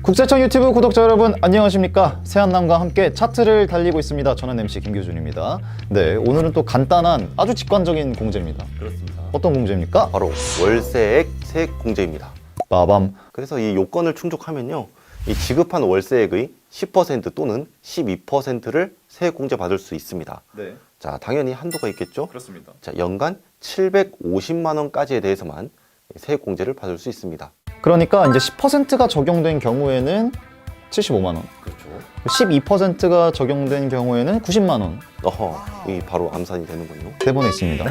국세청 유튜브 구독자 여러분 안녕하십니까? 새한남과 함께 차트를 달리고 있습니다. 저는 MC 김교준입니다. 네, 오늘은 또 간단한 아주 직관적인 공제입니다. 그렇습니다. 어떤 공제입니까? 바로 월세액 세액 공제입니다. 빠밤. 그래서 이 요건을 충족하면요, 이 지급한 월세액의 10% 또는 12%를 세액 공제 받을 수 있습니다. 네, 자, 당연히 한도가 있겠죠. 그렇습니다. 자, 연간 750만 원까지에 대해서만 세액 공제를 받을 수 있습니다. 그러니까 이제 10%가 적용된 경우에는 75만 원, 그렇죠. 12%가 적용된 경우에는 90만 원. 이 바로 암산이 되는군요. 대본에 있습니다.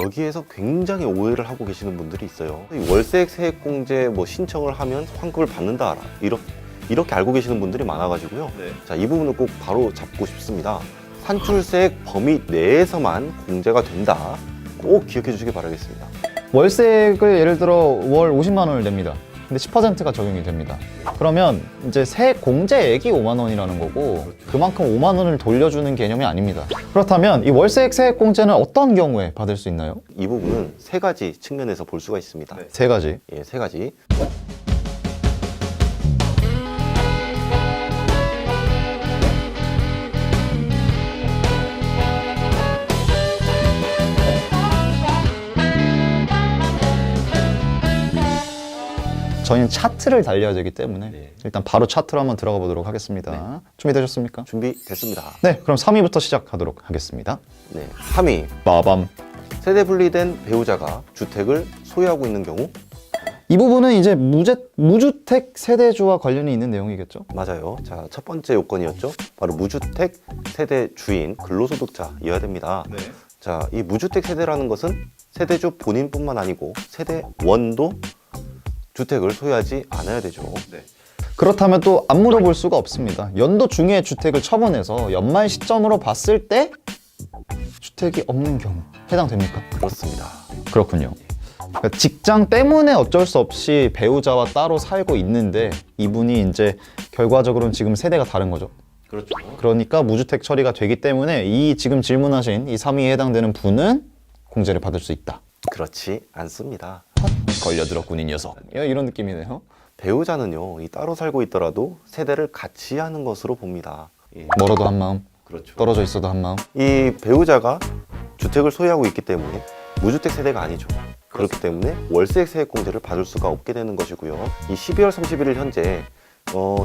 여기에서 굉장히 오해를 하고 계시는 분들이 있어요. 이 월세액 세액 공제 뭐 신청을 하면 환급을 받는다, 이렇게 알고 계시는 분들이 많아가지고요. 네. 자, 이 부분을 꼭 바로 잡고 싶습니다. 산출세액 범위 내에서만 공제가 된다. 꼭 기억해 주시기 바라겠습니다. 월세액을 예를 들어 월 50만 원을 냅니다. 근데 10%가 적용이 됩니다. 그러면 이제 세액 공제액이 5만 원이라는 거고 그만큼 5만 원을 돌려주는 개념이 아닙니다. 그렇다면 이 월세액 세액 공제는 어떤 경우에 받을 수 있나요? 이 부분은 세 가지 측면에서 볼 수가 있습니다. 세 가지. 예, 세 가지. 저희는 차트를 달려야 되기 때문에 네. 일단 바로 차트로 한번 들어가 보도록 하겠습니다. 준비되셨습니까? 준비됐습니다. 네, 그럼 3위부터 시작하도록 하겠습니다. 네, 3위. 빠밤. 세대 분리된 배우자가 주택을 소유하고 있는 경우. 이 부분은 이제 무주택 세대주와 관련이 있는 내용이겠죠? 맞아요. 자, 첫 번째 요건이었죠. 바로 무주택 세대 주인 근로소득자여야 됩니다. 네. 자, 이 무주택 세대라는 것은 세대주 본인뿐만 아니고 세대원도 주택을 소유하지 않아야 되죠. 네. 그렇다면 또 안 물어볼 수가 없습니다. 연도 중에 주택을 처분해서 연말 시점으로 봤을 때 주택이 없는 경우 해당됩니까? 그렇습니다. 그렇군요. 그러니까 직장 때문에 어쩔 수 없이 배우자와 따로 살고 있는데 이분이 이제 결과적으로는 지금 세대가 다른 거죠. 그렇죠. 그러니까 무주택 처리가 되기 때문에 이 지금 질문하신 이 3위에 해당되는 분은 공제를 받을 수 있다. 그렇지 않습니다. 걸려들었군 이 녀석. 이런 느낌이네요. 배우자는요, 이 따로 살고 있더라도 세대를 같이 하는 것으로 봅니다. 예. 멀어도 한 마음, 그렇죠. 떨어져 있어도 한 마음. 이 배우자가 주택을 소유하고 있기 때문에 무주택 세대가 아니죠. 그렇기 때문에 월세액 세액 공제를 받을 수가 없게 되는 것이고요. 이 12월 31일 현재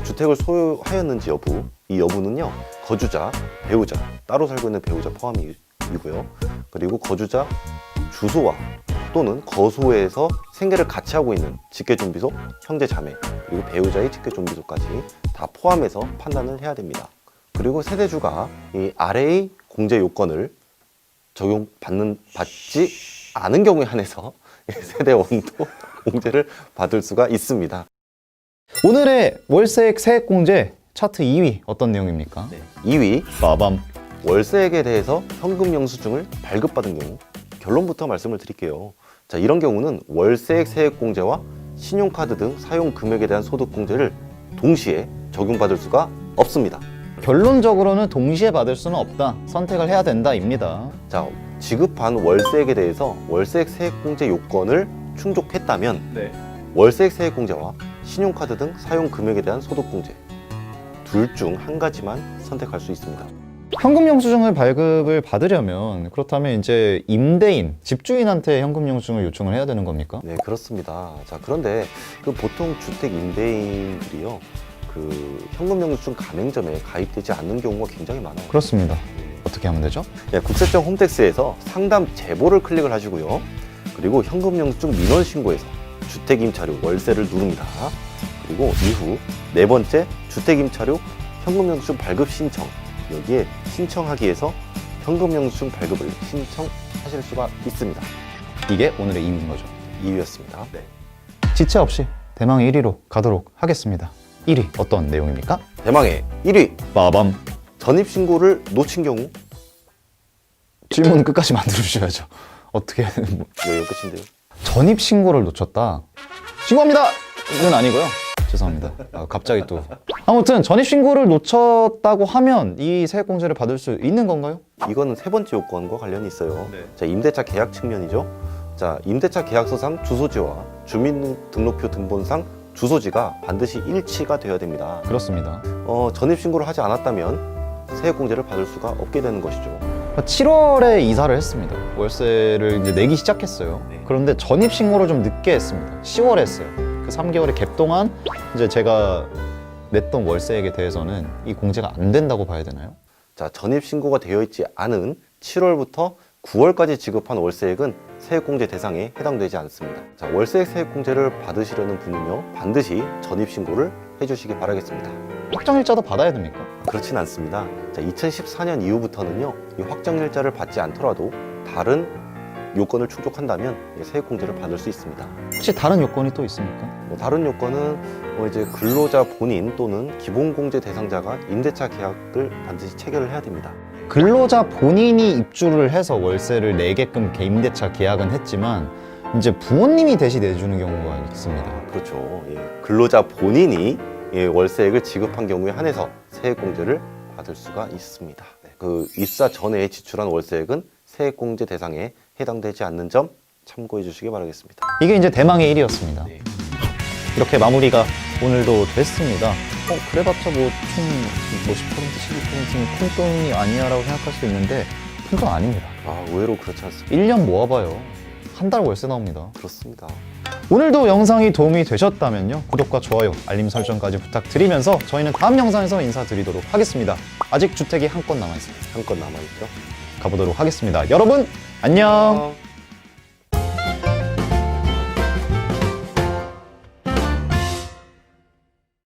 주택을 소유하였는지 여부, 이 여부는요, 거주자, 배우자, 따로 살고 있는 배우자 포함이고요. 그리고 거주자 주소와 또는 거소에서 생계를 같이 하고 있는 직계존비속, 형제자매, 그리고 배우자의 직계존비속까지 다 포함해서 판단을 해야 됩니다. 그리고 세대주가 이 아래의 공제 요건을 받지 않은 경우에 한해서 세대원도 공제를 받을 수가 있습니다. 오늘의 월세액 세액 공제 차트 2위 어떤 내용입니까? 2위, 빠밤. 월세액에 대해서 현금 영수증을 발급받은 경우. 결론부터 말씀을 드릴게요. 자, 이런 경우는 월세액 세액 공제와 신용카드 등 사용 금액에 대한 소득 공제를 동시에 적용받을 수가 없습니다. 결론적으로는 동시에 받을 수는 없다. 선택을 해야 된다입니다. 자, 지급한 월세액에 대해서 월세액 세액 공제 요건을 충족했다면 월세액 세액 공제와 신용카드 등 사용 금액에 대한 소득 공제 둘 중 한 가지만 선택할 수 있습니다. 현금 영수증을 발급을 받으려면 그렇다면 이제 임대인, 집주인한테 현금 영수증을 요청을 해야 되는 겁니까? 네, 그렇습니다. 자, 그런데 보통 주택 임대인들이요, 현금 영수증 가맹점에 가입되지 않는 경우가 굉장히 많아요. 그렇습니다. 어떻게 하면 되죠? 국세청 홈택스에서 상담 제보를 클릭을 하시고요. 그리고 현금 영수증 민원 신고에서 주택 임차료 월세를 누릅니다. 그리고 이후 네 번째 주택 임차료 현금 영수증 발급 신청, 여기에 신청하기에서 현금 영수증 발급을 신청하실 수가 있습니다. 이게 오늘의 2위인 거죠. 2위였습니다. 지체 없이 대망 1위로 가도록 하겠습니다. 1위 어떤 내용입니까? 대망의 1위, 빠밤. 전입신고를 놓친 경우. 질문 끝까지 만들어 주셔야죠. 어떻게 이거 끝인데요. 전입 신고를 놓쳤다. 신고합니다. 이건 아니고요. 죄송합니다. 갑자기 또 아무튼 전입 신고를 놓쳤다고 하면 이 세액 공제를 받을 수 있는 건가요? 이거는 세 번째 요건과 관련이 있어요. 자, 임대차 계약 측면이죠. 자, 임대차 계약서상 주소지와 주민등록표 등본상 주소지가 반드시 일치가 되어야 됩니다. 그렇습니다. 전입신고를 하지 않았다면 세액공제를 받을 수가 없게 되는 것이죠. 7월에 이사를 했습니다. 월세를 이제 내기 시작했어요. 네. 그런데 전입신고를 좀 늦게 했습니다. 10월에 했어요. 그 3개월의 갭 동안 이제 제가 냈던 월세액에 대해서는 이 공제가 안 된다고 봐야 되나요? 자, 전입신고가 되어 있지 않은 7월부터 9월까지 지급한 월세액은 세액공제 대상에 해당되지 않습니다. 자, 월세액 세액공제를 받으시려는 분은요, 반드시 전입신고를 해주시기 바라겠습니다. 확정일자도 받아야 됩니까? 그렇진 않습니다. 자, 2014년 이후부터는요, 이 확정일자를 받지 않더라도 다른 요건을 충족한다면 세액공제를 받을 수 있습니다. 혹시 다른 요건이 또 있습니까? 다른 요건은 이제 근로자 본인 또는 기본공제 대상자가 임대차 계약을 반드시 체결을 해야 됩니다. 근로자 본인이 입주를 해서 월세를 내게끔 임대차 계약은 했지만 이제 부모님이 대신 내주는 경우가 있습니다. 그렇죠. 근로자 본인이 월세액을 지급한 경우에 한해서 세액공제를 받을 수가 있습니다. 그 입사 전에 지출한 월세액은 세액공제 대상에 해당되지 않는 점 참고해 주시기 바라겠습니다. 이게 이제 대망의 일이었습니다. 네. 이렇게 마무리가 오늘도 됐습니다. 그래봤자 총 10%, 12%는 푼돈이 아니야라고 생각할 수 있는데 푼돈 아닙니다. 의외로 그렇지 않습니다. 1년 모아봐요. 한 달 월세 나옵니다. 그렇습니다. 오늘도 영상이 도움이 되셨다면요, 구독과 좋아요, 알림 설정까지 부탁드리면서 저희는 다음 영상에서 인사드리도록 하겠습니다. 아직 주택이 한 건 남아있습니다. 한 건 남아있죠. 가보도록 하겠습니다. 여러분 안녕.